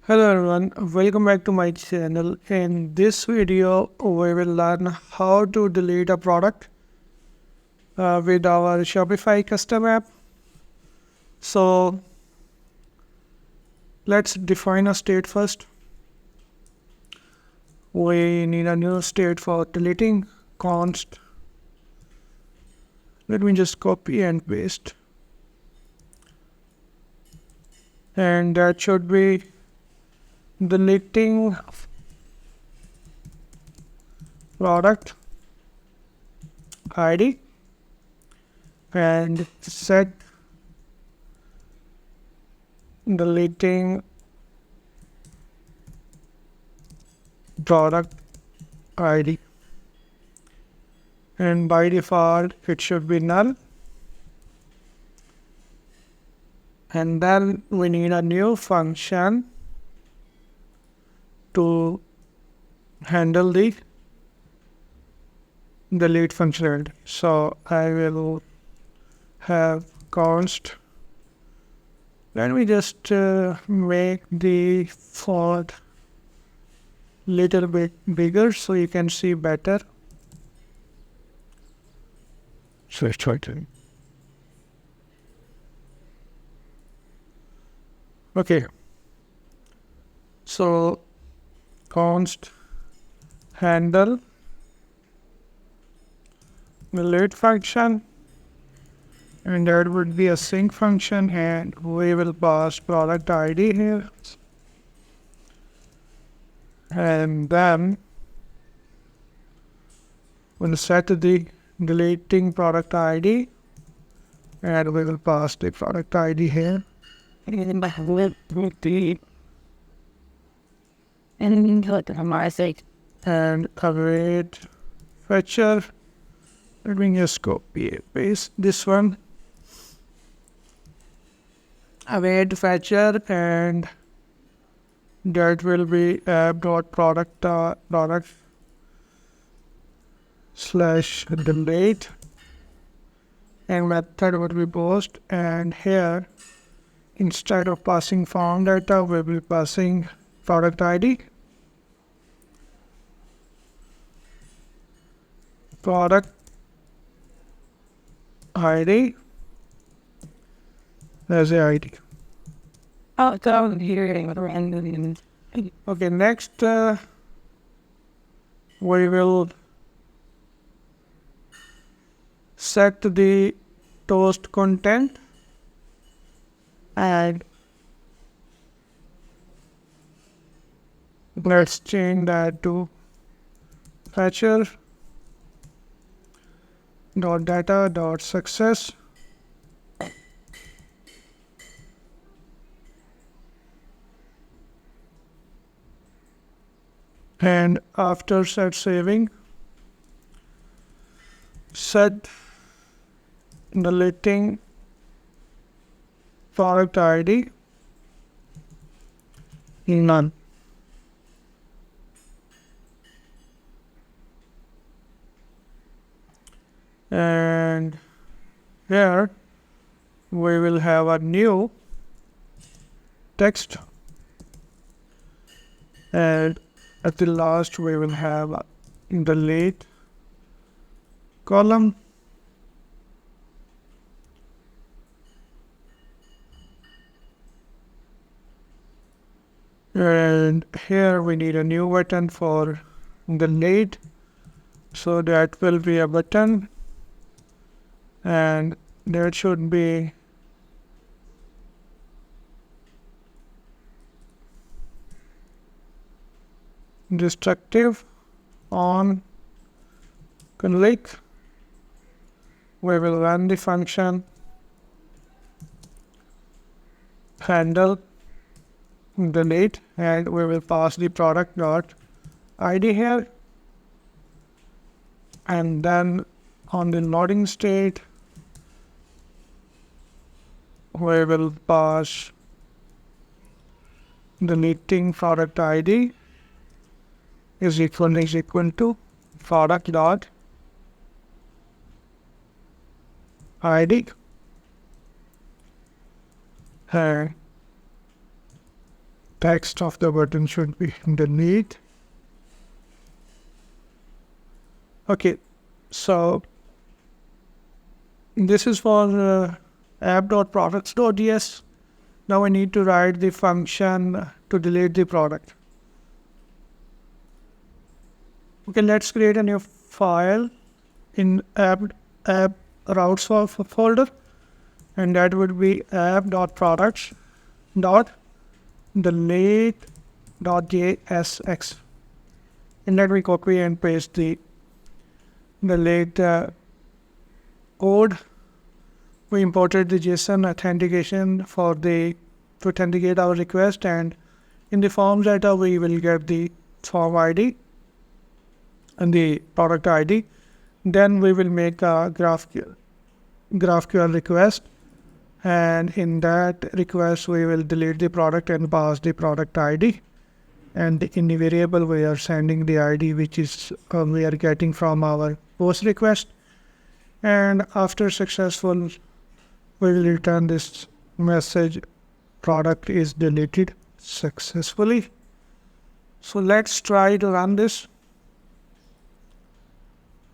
Hello everyone, welcome back to my channel. In this video, we will learn how to delete a product with our Shopify custom app. So let's define a state first. We need a new state for deleting const. Let me just copy and paste. And that should be deleting product ID and set deleting product ID, and by default it should be null. And then we need a new function to handle the delete functionality. So I will have const. Let me just make the font little bit bigger so you can see better. So let's try to. Okay. So const handle delete function, and that would be a sync function, and we will pass product ID here. And then we'll set the deleting product ID, and we will pass the product ID here. And await fetcher. Let me just copy and paste this one. Await fetcher, and that will be app.product product slash delete, and method would be post. And here, instead of passing form data, we will be passing product ID. Product ID as a ID. Okay, next we will set the toast content, and let's change that to fetcher dot data dot success. And after set saving, set deleting product ID none. And here we will have a new text, and at the last we will have a delete column. And here we need a new button for delete, so that will be a button, and there should be destructive on click. We will run the function handle delete, and we will pass the product dot ID here. And then on the loading state, we will pass deleting product ID is equal to product dot ID. text of the button should be delete. Okay, so this is for app.products.js. Now I need to write the function to delete the product. Okay, let's create a new file in app routes folder, and that would be app.products.delete.jsx. And let me copy and paste the delete code. We imported the JSON authentication to authenticate our request, and in the forms data we will get the form ID and the product ID. Then we will make a GraphQL request, and in that request we will delete the product and pass the product ID. And in the variable we are sending the ID which is we are getting from our post request. And after successful, we will return this message, product is deleted successfully. So let's try to run this.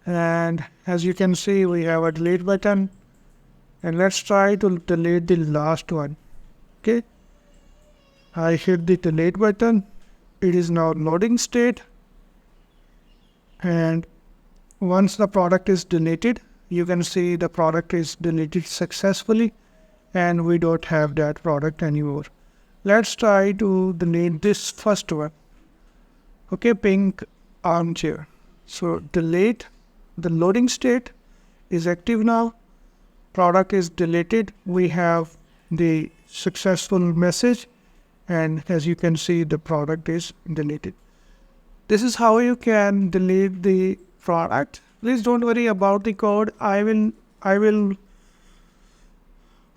And as you can see, we have a delete button, and let's try to delete the last one. Okay, I hit the delete button. It is now loading state, and once the product is deleted, you can see the product is deleted successfully, and we don't have that product anymore. Let's try to delete this first one. Okay, pink armchair. So delete. The loading state is active now. Product is deleted. We have the successful message, and as you can see, the product is deleted. This is how you can delete the product. Please don't worry about the code. I will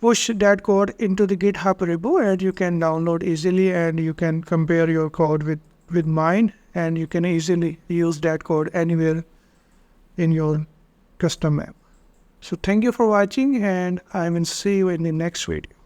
push that code into the GitHub repo, and you can download easily, and you can compare your code with mine, and you can easily use that code anywhere in your custom app. So thank you for watching, and I will see you in the next video.